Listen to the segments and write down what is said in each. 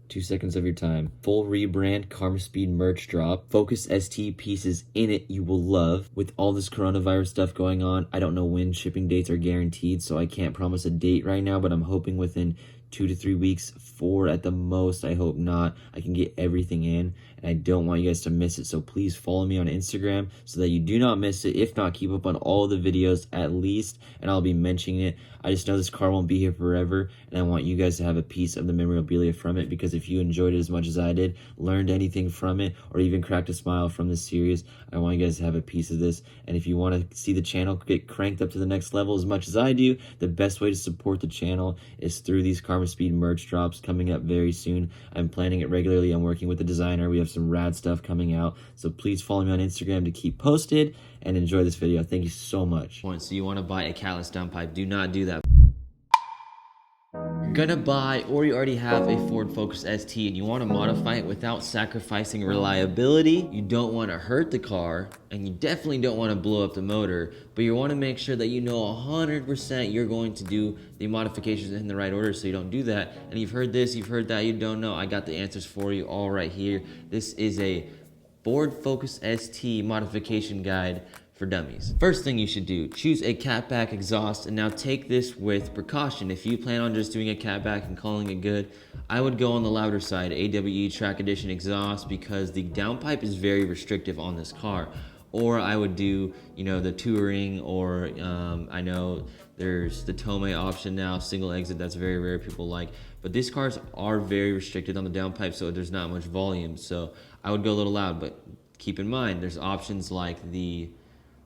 2 seconds of your time. Full rebrand, Karma Speed merch drop. Focus ST pieces in it you will love. With all this coronavirus stuff going on, I don't know when shipping dates are guaranteed, so I can't promise a date right now, but I'm hoping within 2 to 3 weeks, 4 at the most, I hope not, I can get everything in, and I don't want you guys to miss it, so please follow me on Instagram so that you do not miss it. If not, keep up on all the videos at least, and I'll be mentioning it. I just know this car won't be here forever, and I want you guys to have a piece of the memorabilia from it, because if you enjoyed it as much as I did, learned anything from it, or even cracked a smile from this series, I want you guys to have a piece of this. And if you want to see the channel get cranked up to the next level as much as I do, the best way to support the channel is through these Karma Speed merch drops coming up very soon. I'm planning it regularly. I'm working with the designer. We have some rad stuff coming out, so please follow me on Instagram to keep posted, and enjoy this video. Thank you so much. So you want to buy a Catless Downpipe, do not do that. You're gonna buy, or you already have a Ford Focus ST and you want to modify it without sacrificing reliability. You don't want to hurt the car, and you definitely don't want to blow up the motor, but you want to make sure that you know 100% you're going to do the modifications in the right order, so you don't do that. And you've heard this, you've heard that, you don't know. I got the answers for you all right here. This is a Ford Focus ST modification guide for dummies. First thing you should do, choose a catback exhaust, and now take this with precaution. If you plan on just doing a catback and calling it good, I would go on the louder side, AWE Track Edition exhaust, because the downpipe is very restrictive on this car. Or I would do, you know, the touring, or I know there's the Tomei option now, single exit, that's very rare, people like. But these cars are very restricted on the downpipe, so there's not much volume. So I would go a little loud, but keep in mind, there's options like the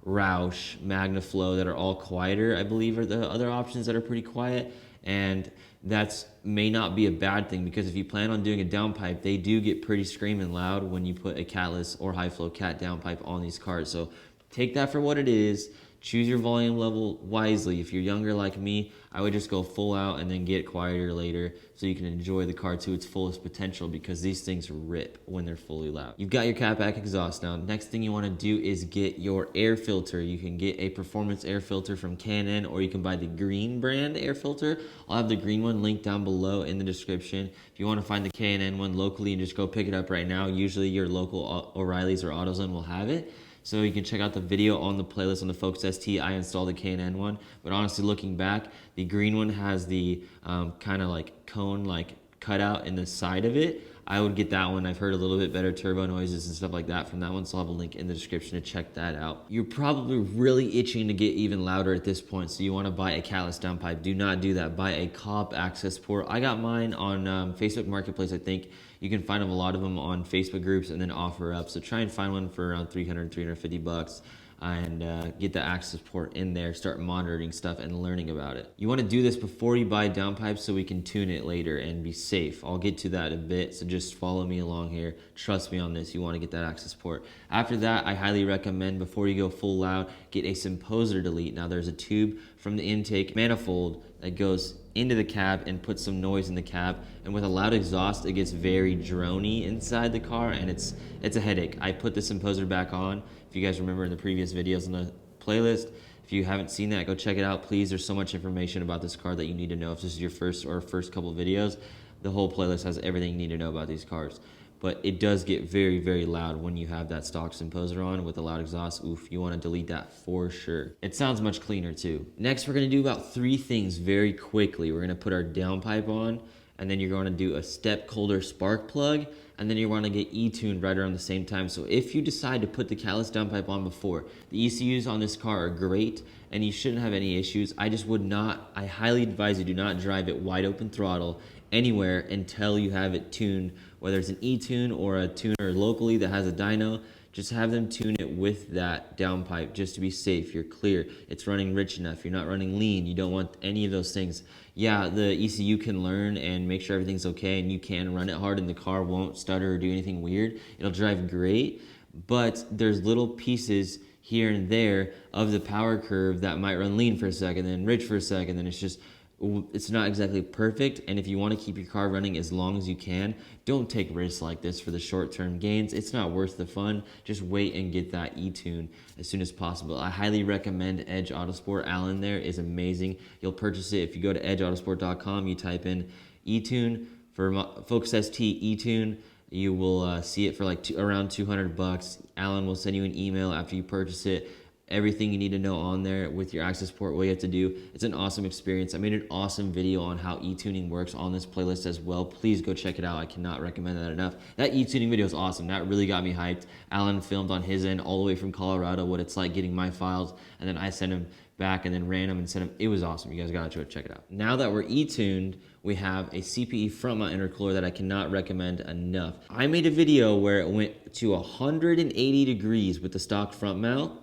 Roush, MagnaFlow that are all quieter, I believe, are the other options that are pretty quiet. And that's may not be a bad thing, because if you plan on doing a downpipe, they do get pretty screaming loud when you put a Catless or high flow cat downpipe on these cars. So take that for what it is. Choose your volume level wisely. If you're younger like me, I would just go full out and then get quieter later, so you can enjoy the car to its fullest potential, because these things rip when they're fully loud. You've got your catback exhaust. Now, next thing you want to do is get your air filter. You can get a performance air filter from K&N, or you can buy the green brand air filter. I'll have the green one linked down below in the description. If you want to find the K&N one locally, and just go pick it up right now. Usually your local O'Reilly's or AutoZone will have it. So you can check out the video on the playlist on the Focus ST. I installed the K&N one, but honestly, looking back, the green one has the kind of like cone like cutout in the side of it. I would get that one. I've heard a little bit better turbo noises and stuff like that from that one, so I'll have a link in the description to check that out. You're probably really itching to get even louder at this point, so you want to buy a Catless downpipe. Do not do that. Buy a Cobb access port. I got mine on Facebook Marketplace, I think. You can find a lot of them on Facebook groups and then offer up. So try and find one for around 300, 350 bucks. And get the access port in there, start monitoring stuff and learning about it. You want to do this before you buy downpipes, so we can tune it later and be safe. I'll get to that in a bit, so just follow me along here. Trust me on this, you want to get that access port. After that, I highly recommend, before you go full loud, get a Symposer delete. Now there's a tube from the intake manifold that goes into the cab and puts some noise in the cab, and with a loud exhaust it gets very drony inside the car, and it's a headache. I put the Symposer back on, if you guys remember in the previous videos on the playlist. If you haven't seen that, go check it out, please. There's so much information about this car that you need to know. If this is your first couple videos, the whole playlist has everything you need to know about these cars. But it does get very, very loud when you have that stock Symposer on with a loud exhaust. Oof, you want to delete that for sure. It sounds much cleaner too. Next, we're going to do about 3 things very quickly. We're going to put our downpipe on, and then you're going to do a step colder spark plug, and then you want to get E-tuned right around the same time. So if you decide to put the Catless downpipe on before, the ECUs on this car are great, and you shouldn't have any issues. I highly advise you do not drive it wide open throttle anywhere until you have it tuned, whether it's an E-tune or a tuner locally that has a dyno. Just have them tune it with that downpipe just to be safe. You're clear. It's running rich enough. You're not running lean. You don't want any of those things. Yeah, the ECU can learn and make sure everything's okay, and you can run it hard and the car won't stutter or do anything weird. It'll drive great, but there's little pieces here and there of the power curve that might run lean for a second, then rich for a second, then it's not exactly perfect. And if you want to keep your car running as long as you can, don't take risks like this for the short-term gains. It's not worth the fun. Just wait and get that E-tune as soon as possible. I highly recommend Edge Autosport. Alan there is amazing. You'll purchase it if you go to edgeautosport.com, you type in E-tune For Focus ST E-Tune, you will see it for like around $200. Alan will send you an email after you purchase it. Everything you need to know on there with your access port, what you have to do. It's an awesome experience. I made an awesome video on how e-tuning works on this playlist as well. Please go check it out. I cannot recommend that enough. That e-tuning video is awesome. That really got me hyped. Alan filmed on his end all the way from Colorado what it's like getting my files, and then I sent him back and then ran them and sent them. It was awesome. You guys gotta go check it out. Now that we're e-tuned, we have a CPE front mount intercooler that I cannot recommend enough. I made a video where it went to 180 degrees with the stock front mount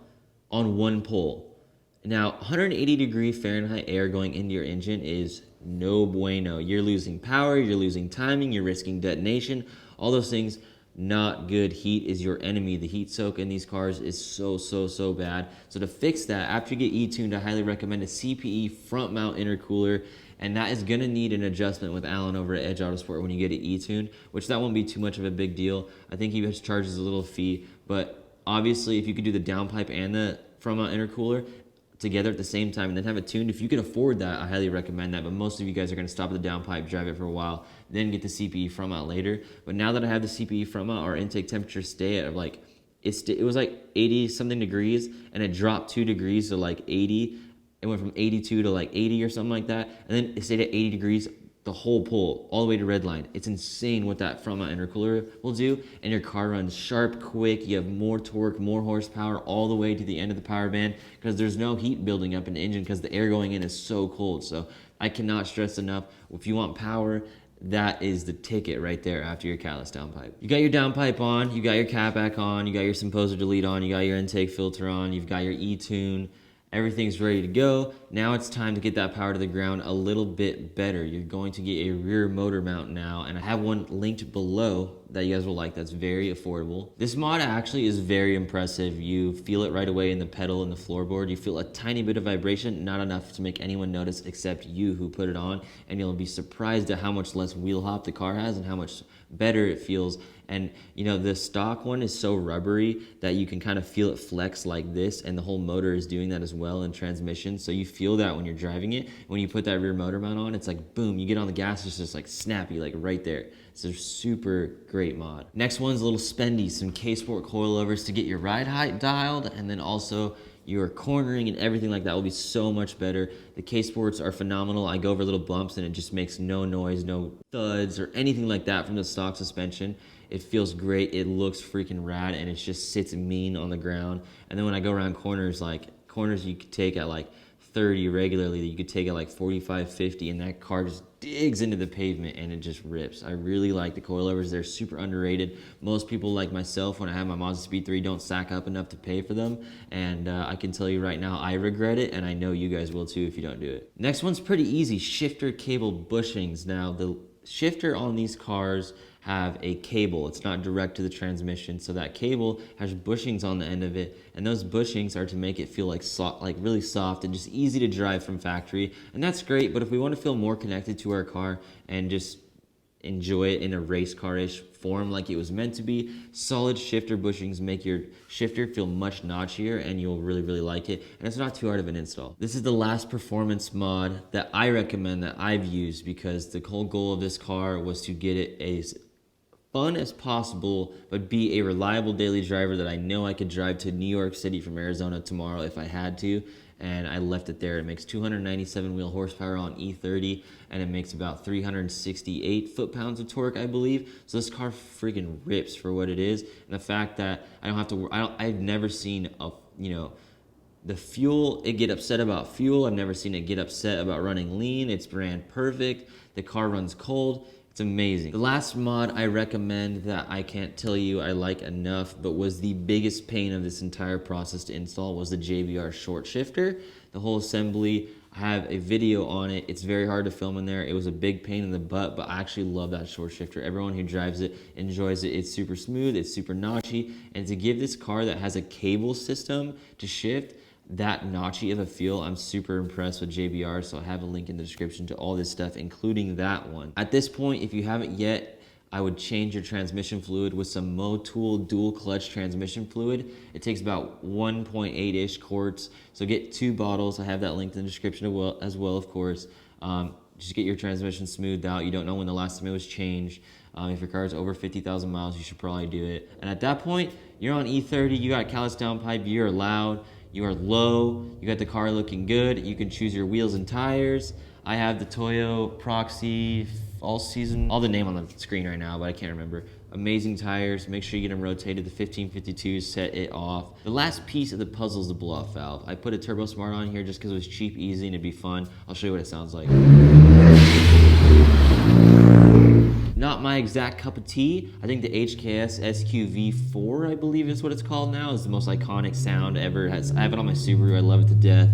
on one pole. Now, 180 degree Fahrenheit air going into your engine is no bueno. You're losing power, you're losing timing, you're risking detonation, all those things. Not good. Heat is your enemy. The heat soak in these cars is so bad. So to fix that, after you get e-tuned, I highly recommend a CPE front mount intercooler, and that is going to need an adjustment with Alan over at Edge Autosport when you get it e-tuned, which that won't be too much of a big deal. I think he just charges a little fee, but obviously if you could do the downpipe and the front mount intercooler together at the same time and then have it tuned, if you can afford that, I highly recommend that. But most of you guys are going to stop at the downpipe, drive it for a while, then get the CPE front mount later. But now that I have the CPE front mount, our intake temperature stay at like, it was like 80 something degrees, and it dropped 2 degrees to like 80. It went from 82 to like 80 or something like that, and then it stayed at 80 degrees the whole pull, all the way to red line. It's insane what that front mount intercooler will do, and your car runs sharp, quick, you have more torque, more horsepower, all the way to the end of the power band, because there's no heat building up in the engine because the air going in is so cold. So I cannot stress enough, if you want power, that is the ticket right there after your Catless downpipe. You got your downpipe on, you got your cap back on, you got your Simposer delete on, you got your intake filter on, you've got your e-tune, everything's ready to go. Now it's time to get that power to the ground a little bit better. You're going to get a rear motor mount now, and I have one linked below that you guys will like that's very affordable. This mod actually is very impressive. You feel it right away in the pedal and the floorboard. You feel a tiny bit of vibration, not enough to make anyone notice except you who put it on, and you'll be surprised at how much less wheel hop the car has and how much better it feels. And you know, the stock one is so rubbery that you can kind of feel it flex like this, and the whole motor is doing that as well in transmission, so you feel that when you're driving it. When you put that rear motor mount on, it's like boom, you get on the gas, it's just like snappy, like right there. It's a super great mod. Next one's a little spendy, some K-Sport coilovers to get your ride height dialed, and then also your cornering and everything like that will be so much better. The K-Sports are phenomenal. I go over little bumps and it just makes no noise, no thuds or anything like that from the stock suspension. It feels great, it looks freaking rad, and it just sits mean on the ground. And then when I go around corners, like corners you could take at like 30 regularly, you could take at like 45, 50, and that car just digs into the pavement and it just rips. I really like the coilovers. They're super underrated. Most people like myself, when I have my Mazda Speed 3, don't sack up enough to pay for them, and I can tell you right now, I regret it, and I know you guys will too if you don't do it. Next one's pretty easy, shifter cable bushings. Now the shifter on these cars have a cable. It's not direct to the transmission, so that cable has bushings on the end of it, and those bushings are to make it feel like really soft and just easy to drive from factory, and that's great. But if we want to feel more connected to our car and just enjoy it in a race car-ish form like it was meant to be, solid shifter bushings make your shifter feel much notchier, and you'll really like it, and it's not too hard of an install. This is the last performance mod that I recommend that I've used, because the whole goal of this car was to get it as fun as possible, but be a reliable daily driver that I know I could drive to New York City from Arizona tomorrow if I had to. And I left it there. It makes 297 wheel horsepower on E30, and it makes about 368 foot-pounds of torque, I believe. So this car freaking rips for what it is. And the fact that I don't have to, I've never seen the fuel, it get upset about fuel. I've never seen it get upset about running lean. It's ran perfect. The car runs cold. It's amazing. The last mod I recommend that I can't tell you I like enough, but was the biggest pain of this entire process to install, was the JBR short shifter. The whole assembly, I have a video on it. It's very hard to film in there. It was a big pain in the butt, but I actually love that short shifter. Everyone who drives it enjoys it. It's super smooth, it's super notchy, and to give this car that has a cable system to shift that notchy of a feel, I'm super impressed with JBR, so I have a link in the description to all this stuff, including that one. At this point, if you haven't yet, I would change your transmission fluid with some Motul dual clutch transmission fluid. It takes about 1.8-ish quarts, so get 2 bottles. I have that linked in the description as well, of course. Just get your transmission smoothed out. You don't know when the last time it was changed. If your car is over 50,000 miles, you should probably do it. And at that point, you're on E30, you got Catless Downpipe, you're loud, you are low, you got the car looking good, you can choose your wheels and tires. I have the Toyo Proxy All Season, all the name on the screen right now, but I can't remember. Amazing tires, make sure you get them rotated. The 1552s, set it off. The last piece of the puzzle is the blow-off valve. I put a Turbo Smart on here just because it was cheap, easy, and it'd be fun. I'll show you what it sounds like. Not my exact cup of tea. I think the HKS SQV4, I believe is what it's called now, is the most iconic sound ever. I have it on my Subaru, I love it to death.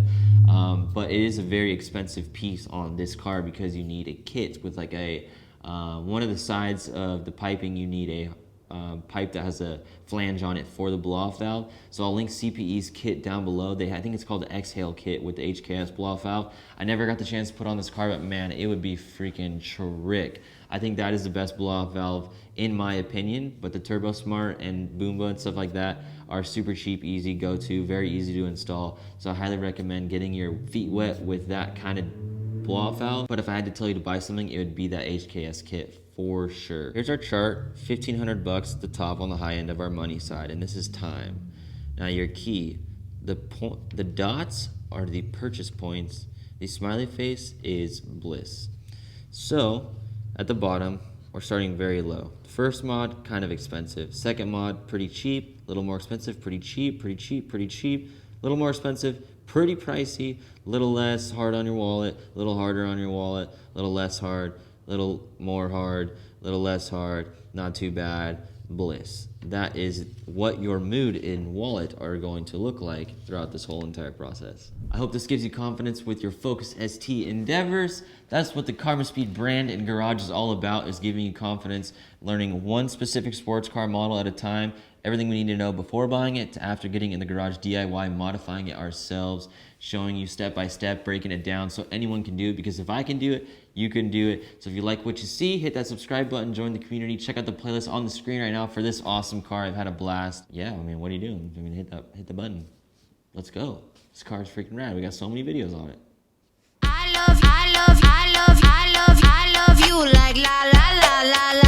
But it is a very expensive piece on this car because you need a kit with like a, one of the sides of the piping, you need a pipe that has a flange on it for the blow-off valve. So I'll link CPE's kit down below. I think it's called the Exhale kit with the HKS blow-off valve. I never got the chance to put on this car, but man, it would be freaking trick. I think that is the best blow-off valve in my opinion, but the Turbo Smart and Boomba and stuff like that are super cheap, easy go-to, very easy to install. So I highly recommend getting your feet wet with that kind of blow-off valve. But if I had to tell you to buy something, it would be that HKS kit for sure. Here's our chart, 1,500 bucks at the top on the high end of our money side, and this is time. Now your key, the dots are the purchase points. The smiley face is bliss. So at the bottom, we're starting very low. First mod, kind of expensive. Second mod, pretty cheap. A little more expensive, pretty cheap, pretty cheap, pretty cheap. A little more expensive, pretty pricey. A little less hard on your wallet, a little harder on your wallet, a little less hard, a little more hard, a little less hard, not too bad, bliss. That is what your mood and wallet are going to look like throughout this whole entire process. I hope this gives you confidence with your Focus ST endeavors. That's what the CarmaSpeed brand and garage is all about, is giving you confidence, learning one specific sports car model at a time, everything we need to know before buying it to after getting in the garage, DIY, modifying it ourselves, showing you step by step, breaking it down so anyone can do it, because if I can do it, you can do it. So if you like what you see, hit that subscribe button, join the community, check out the playlist on the screen right now for this awesome car. I've had a blast. Yeah, I mean, what are you doing? I mean, hit the button. Let's go. This car is freaking rad. We got so many videos on it. I love you like la la la la la.